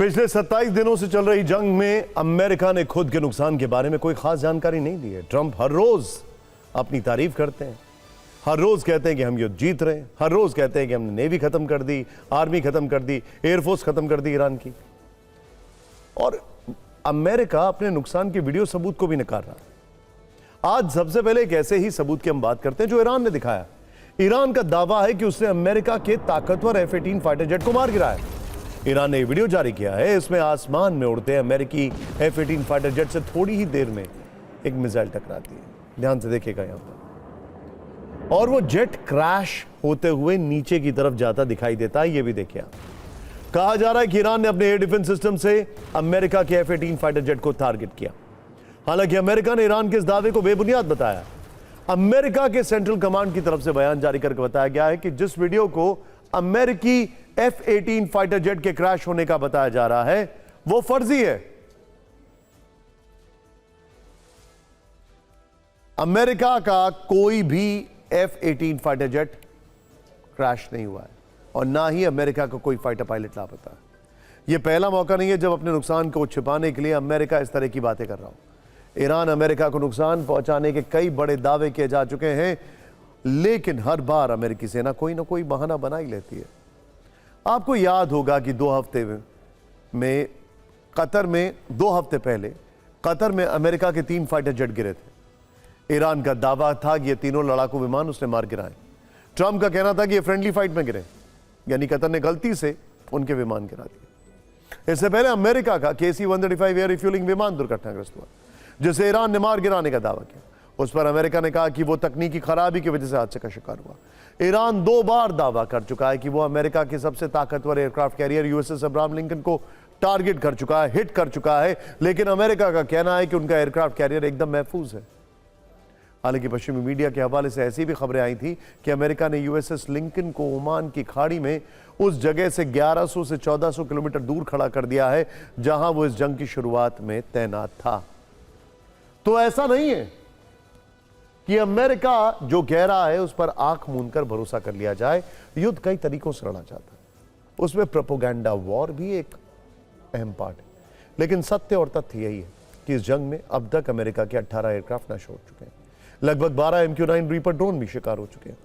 पिछले 27 दिनों से चल रही जंग में अमेरिका ने खुद के नुकसान के बारे में कोई खास जानकारी नहीं दी है। ट्रंप हर रोज अपनी तारीफ करते हैं, हर रोज कहते हैं कि हम युद्ध जीत रहे हैं, हर रोज कहते हैं कि हमने नेवी खत्म कर दी, आर्मी खत्म कर दी, एयरफोर्स खत्म कर दी ईरान की। और अमेरिका अपने नुकसान के वीडियो सबूत को भी नकार रहा। आज सबसे पहले एक ऐसे ही सबूत की हम बात करते हैं जो ईरान ने दिखाया। ईरान का दावा है कि उसने अमेरिका के ताकतवर F-18 फाइटर जेट को मार गिराया। ईरान ने वीडियो जारी किया है, इसमें आसमान में उड़ते अमेरिकी F-18 फाइटर जेट से थोड़ी ही देर में एक मिसाइल टकराती है। ध्यान से देखिएगा यहां पर, और वो जेट क्रैश होते हुए नीचे की तरफ जाता दिखाई देता है। ये भी देखिए, कहा जा रहा है कि ईरान ने अपने एयर डिफेंस सिस्टम से अमेरिका के F-18 फाइटर जेट को टारगेट किया। हालांकि अमेरिका ने ईरान के इस दावे को बेबुनियाद बताया। अमेरिका के सेंट्रल कमांड की तरफ से बयान जारी करके बताया गया है कि जिस वीडियो को अमेरिकी F-18 फाइटर जेट के क्रैश होने का बताया जा रहा है वो फर्जी है। अमेरिका का कोई भी F-18 फाइटर जेट क्रैश नहीं हुआ है और ना ही अमेरिका का कोई फाइटर पायलट लापता है। यह पहला मौका नहीं है जब अपने नुकसान को छिपाने के लिए अमेरिका इस तरह की बातें कर रहा हो। ईरान अमेरिका को नुकसान पहुंचाने के कई बड़े दावे किए जा चुके हैं, लेकिन हर बार अमेरिकी सेना कोई ना कोई बहाना बना ही लेती है। आपको याद होगा कि 2 हफ्ते में कतर में 2 हफ्ते पहले कतर में अमेरिका के 3 फाइटर जेट गिरे थे। ईरान का दावा था कि ये तीनों लड़ाकू विमान उसने मार गिराए। ट्रंप का कहना था कि ये फ्रेंडली फाइट में गिरे, यानी कतर ने गलती से उनके विमान गिरा दिए। इससे पहले अमेरिका का KC-135 एयर रिफ्यूलिंग विमान दुर्घटनाग्रस्त हुआ, जिसे ईरान ने मार गिराने का दावा किया। उस पर अमेरिका ने कहा कि वो तकनीकी खराबी की वजह से हादसे का शिकार हुआ। ईरान 2 बार दावा कर चुका है कि वो अमेरिका के सबसे ताकतवर aircraft carrier USS Abraham Lincoln को टारगेट कर चुका है, हिट कर चुका है, लेकिन अमेरिका का कहना है कि उनका एयरक्राफ्ट कैरियर एकदम महफूज है। हालांकि पश्चिमी मीडिया के हवाले से ऐसी भी खबरें आई थी कि अमेरिका ने USS लिंकन को ओमान की खाड़ी में उस जगह से 1100 से 1400 किलोमीटर दूर खड़ा कर दिया है जहां वो इस जंग की शुरुआत में तैनात था। तो ऐसा नहीं है कि अमेरिका जो कह रहा है उस पर आंख मूंदकर भरोसा कर लिया जाए। युद्ध कई तरीकों से लड़ा जाता है, उसमें प्रोपेगेंडा वॉर भी एक अहम पार्ट है, लेकिन सत्य और तथ्य यही है कि इस जंग में अब तक अमेरिका के 18 एयरक्राफ्ट नष्ट हो चुके हैं। लगभग 12 MQ-9 रीपर ड्रोन भी शिकार हो चुके हैं।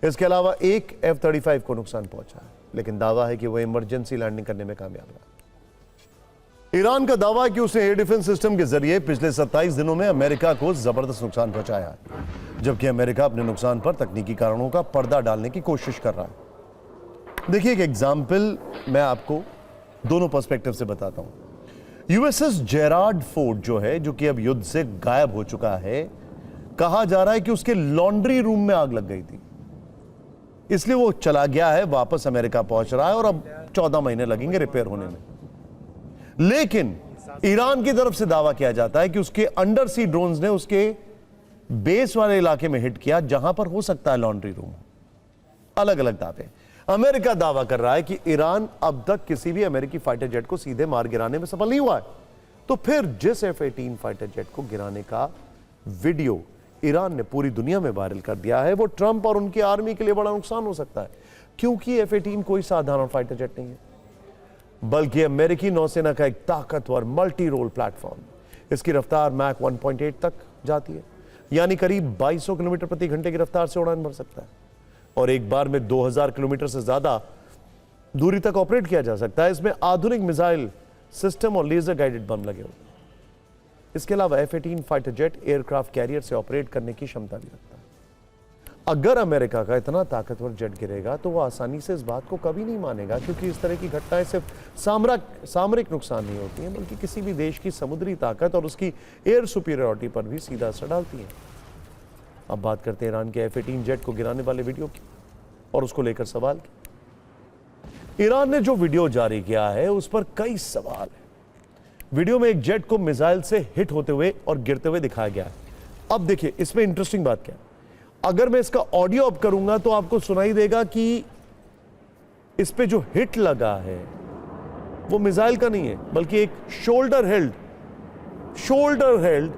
इसके अलावा एक F-35 को नुकसान पहुंचा है, लेकिन दावा है कि वह इमरजेंसी लैंडिंग करने में कामयाब रहा। ईरान का दावा है कि उसने एयर डिफेंस सिस्टम के जरिए पिछले 27 दिनों में अमेरिका को जबरदस्त नुकसान पहुंचाया है, जबकि अमेरिका अपने नुकसान पर तकनीकी कारणों का पर्दा डालने की कोशिश कर रहा है। देखिए, एक एग्जाम्पल मैं आपको दोनों पर्सपेक्टिव से बताता हूं। USS जेरार्ड फोर्ड जो है, जो कि अब युद्ध से गायब हो चुका है, कहा जा रहा है कि उसके लॉन्ड्री रूम में आग लग गई थी, इसलिए वो चला गया है, वापस अमेरिका पहुंच रहा है और अब 14 महीने लगेंगे रिपेयर होने में। लेकिन ईरान की तरफ से दावा किया जाता है कि उसके अंडर सी ड्रोन्स ने उसके बेस वाले इलाके में हिट किया जहां पर हो सकता है लॉन्ड्री रूम। अलग अलग दावे। अमेरिका दावा कर रहा है कि ईरान अब तक किसी भी अमेरिकी फाइटर जेट को सीधे मार गिराने में सफल नहीं हुआ है। तो फिर जिस F-18 फाइटर जेट को गिराने का वीडियो ईरान ने पूरी दुनिया में वायरल कर दिया है, वो ट्रंप और उनकी आर्मी के लिए बड़ा नुकसान हो सकता है, क्योंकि F-18 कोई साधारण फाइटर जेट नहीं है, बल्कि अमेरिकी नौसेना का एक ताकतवर मल्टी रोल प्लेटफॉर्म। इसकी रफ्तार मैक 1.8 तक जाती है, यानी करीब 2200 किलोमीटर प्रति घंटे की रफ्तार से उड़ान भर सकता है और एक बार में 2000 किलोमीटर से ज्यादा दूरी तक ऑपरेट किया जा सकता है। इसमें आधुनिक मिसाइल सिस्टम और लेजर गाइडेड बम लगे होते हैं। इसके अलावा F-18 fighter jet aircraft carrier से ऑपरेट करने की क्षमता भी रखता है। अगर अमेरिका का इतना ताकतवर जेट गिरेगा तो वह आसानी से इस बात को कभी नहीं मानेगा, क्योंकि इस तरह की घटनाएं सिर्फ सामरिक नुकसान नहीं होती हैं, बल्कि किसी भी देश की समुद्री ताकत और उसकी एयर सुपीरियरिटी पर भी सीधा असर डालती हैं। अब बात करते हैं ईरान के F-18 जेट को गिराने वाले वीडियो की और उसको लेकर सवाल की। ईरान ने जो वीडियो जारी किया है उस पर कई सवाल है। वीडियो में एक जेट को मिसाइल से हिट होते हुए और गिरते हुए दिखाया गया है। अब देखिए, इसमें इंटरेस्टिंग बात क्या है, अगर मैं इसका ऑडियो अप करूंगा तो आपको सुनाई देगा कि इस पे जो हिट लगा है वो मिसाइल का नहीं है, बल्कि एक शोल्डर हेल्ड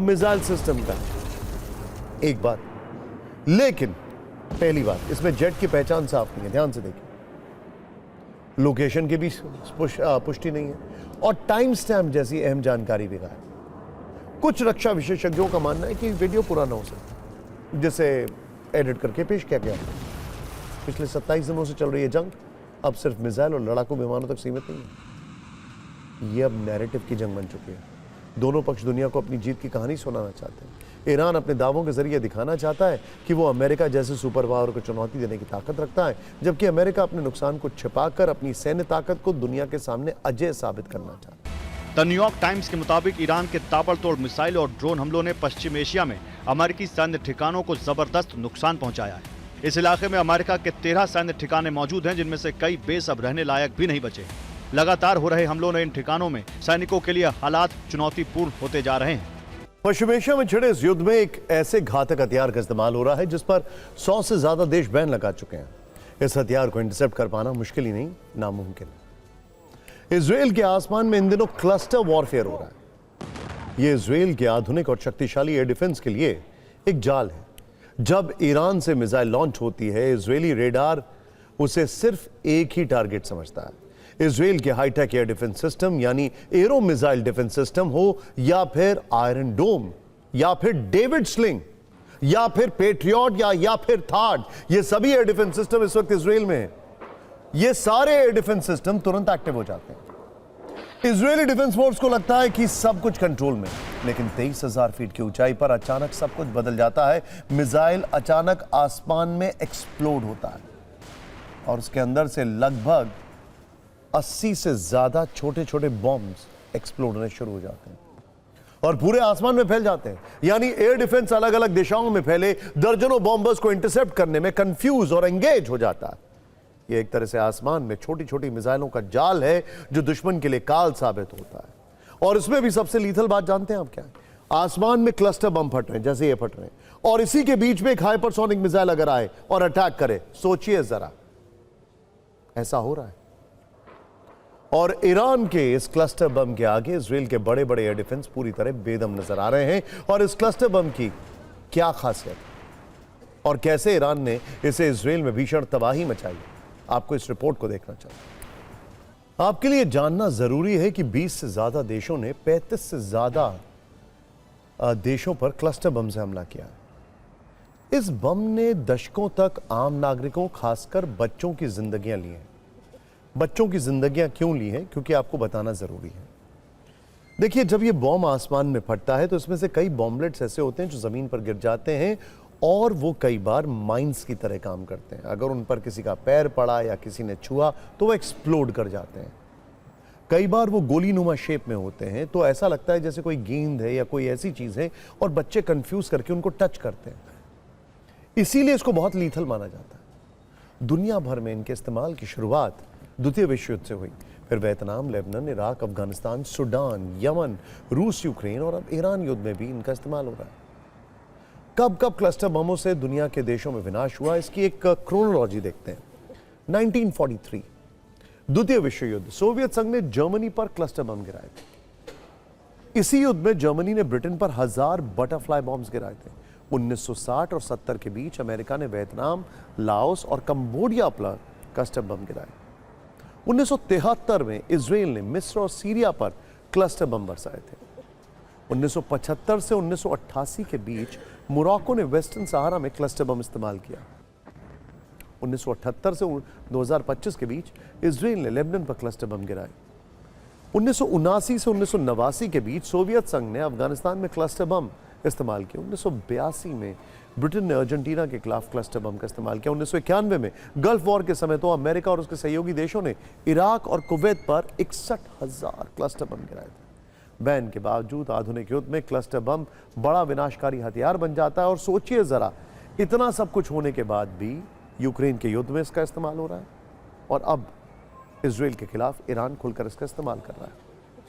मिसाइल सिस्टम का। एक बात, लेकिन पहली बात, इसमें जेट की पहचान साफ नहीं है। ध्यान से देखिए, लोकेशन की भी पुष्टि नहीं है और टाइम स्टैम्प जैसी अहम जानकारी भी गायब। कुछ रक्षा विशेषज्ञों का मानना है कि वीडियो पुराना हो सकता है, जिसे एडिट करके पेश किया गया। पिछले 27 दिनों से चल रही है जंग अब सिर्फ मिसाइल और लड़ाकू विमानों तक सीमित नहीं है। ये अब नैरेटिव की जंग बन चुकी है। दोनों पक्ष दुनिया को अपनी जीत की कहानी सुनाना चाहते हैं। ईरान अपने दावों के जरिए दिखाना चाहता है कि वो अमेरिका जैसे सुपर पावर को चुनौती देने की ताकत रखता है, जबकि अमेरिका अपने नुकसान को छिपाकर अपनी सैन्य ताकत को दुनिया के सामने अजेय साबित करना चाहता है। द न्यूयॉर्क टाइम्स के मुताबिक ईरान के ताबड़तोड़ मिसाइल और ड्रोन हमलों ने पश्चिम एशिया में अमेरिकी सैन्य ठिकानों को जबरदस्त नुकसान पहुंचाया है। इस इलाके में अमेरिका के 13 सैन्य ठिकाने मौजूद हैं, जिनमें से कई बेस अब रहने लायक भी नहीं बचे। लगातार हो रहे हमलों ने इन ठिकानों में सैनिकों के लिए हालात चुनौतीपूर्ण होते जा रहे हैं। पश्चिम एशिया में छिड़े इस युद्ध में एक ऐसे घातक हथियार का इस्तेमाल हो रहा है जिस पर 100 से ज्यादा देश बैन लगा चुके हैं। इस हथियार को इंटरसेप्ट कर पाना मुश्किल ही नहीं, नामुमकिन है। इजराइल के आसमान में इन दिनों क्लस्टर वॉरफेयर हो रहा है। यह इजराइल के आधुनिक और शक्तिशाली एयर डिफेंस के लिए एक जाल है। जब ईरान से मिसाइल लॉन्च होती है, इजरायली रेडार उसे सिर्फ एक ही टारगेट समझता है। इजराइल के हाईटेक एयर डिफेंस सिस्टम यानी एरो मिसाइल डिफेंस सिस्टम हो, या फिर आयरन डोम, या फिर डेविड स्लिंग, या फिर पेट्रियट, या फिर थार्ड, ये सभी एयर डिफेंस सिस्टम इस वक्त इजराइल में है। ये सारे एयर डिफेंस सिस्टम तुरंत एक्टिव हो जाते हैं। इजरायली डिफेंस फोर्स को लगता है कि सब कुछ कंट्रोल में, लेकिन 23,000 फीट की ऊंचाई पर अचानक सब कुछ बदल जाता है। मिसाइल अचानक आसमान में एक्सप्लोड होता है और उसके अंदर से लगभग 80 से ज्यादा छोटे छोटे बॉम्ब्स एक्सप्लोड होने शुरू हो जाते हैं और पूरे आसमान में फैल जाते हैं। यानी एयर डिफेंस अलग अलग दिशाओं में फैले दर्जनों बॉम्बर्स को इंटरसेप्ट करने में कंफ्यूज और एंगेज हो जाता है। यह एक तरह से आसमान में छोटी छोटी मिसाइलों का जाल है जो दुश्मन के लिए काल साबित होता है। और इसमें भी सबसे लीथल बात जानते हैं आप क्या है? आसमान में क्लस्टर बम फट रहे हैं, जैसे ये फट रहे हैं, और इसी के बीच में एक हाइपरसोनिक मिसाइल अगर आए और अटैक करे, सोचिए जरा, ऐसा हो रहा है। और ईरान के इस क्लस्टर बम के आगे इजराइल के बड़े बड़े एयर डिफेंस पूरी तरह बेदम नजर आ रहे हैं। और इस क्लस्टर बम की क्या खासियत और कैसे ईरान ने इसे इजराइल में भीषण तबाही मचाई, आपको इस रिपोर्ट को देखना चाहिए। आपके लिए जानना जरूरी है कि 20 से ज्यादा देशों ने 35 से ज्यादा देशों पर क्लस्टर बम से हमला किया है। इस बम ने दशकों तक आम नागरिकों, खासकर बच्चों की जिंदगियां ली हैं। बच्चों की जिंदगियां क्यों ली हैं? क्योंकि आपको बताना जरूरी है। देखिए, जब ये बॉम्ब आसमान में फटता है तो इसमें से कई बॉम्बलेट्स ऐसे होते हैं जो जमीन पर गिर जाते हैं और वो कई बार माइंस की तरह काम करते हैं। अगर उन पर किसी का पैर पड़ा या किसी ने छुआ तो वो एक्सप्लोड कर जाते हैं। कई बार वो गोलीनुमा शेप में होते हैं, तो ऐसा लगता है जैसे कोई गेंद है या कोई ऐसी चीज है, और बच्चे कंफ्यूज करके उनको टच करते हैं। इसीलिए इसको बहुत लीथल माना जाता है। दुनिया भर में इनके इस्तेमाल की शुरुआत द्वितीय विश्व युद्ध से हुई, फिर Vietnam, Lebanon, Iraq, Afghanistan, Sudan, Yemen, रूस, यूक्रेन और अब ईरान युद्ध में भी इनका इस्तेमाल हो रहा है। कब कब क्लस्टर बमों से दुनिया के देशों में विनाश हुआ, इसकी एक क्रोनोलॉजी देखते हैं। 1943 द्वितीय विश्व युद्ध, सोवियत संघ ने जर्मनी पर क्लस्टर बम गिराए थे। इसी युद्ध में जर्मनी ने ब्रिटेन पर 1000 बटरफ्लाई बॉम्ब्स गिराए थे। 1960 और 70 के बीच अमेरिका ने वियतनाम, लाओस और कंबोडिया पर क्लस्टर बम गिराए। 1973 में इजराइल ने मिस्र और सीरिया पर क्लस्टर बम बरसाए थे। 1975 से 1988 के बीच मोरक्को ने वेस्टर्न सहारा में क्लस्टर बम इस्तेमाल किया। 1978 से 2025 के बीच इजराइल ने लेबनान पर क्लस्टर बम गिराए। 1979 से 1989 के बीच सोवियत संघ ने अफगानिस्तान में क्लस्टर बम इस्तेमाल किया। 1982 में ब्रिटेन ने अर्जेंटीना के खिलाफ क्लस्टर बम का इस्तेमाल किया। 1991 में गल्फ वॉर के समय तो अमेरिका और उसके सहयोगी देशों ने इराक और कुवैत पर 61,000 क्लस्टर बम गिराए थे। बैन के बावजूद आधुनिक युद्ध में क्लस्टर बम बड़ा विनाशकारी हथियार बन जाता है। और सोचिए जरा, इतना सब कुछ होने के बाद भी यूक्रेन के युद्ध में इसका इस्तेमाल हो रहा है और अब इजराइल के खिलाफ ईरान खुलकर इसका इस्तेमाल कर रहा है।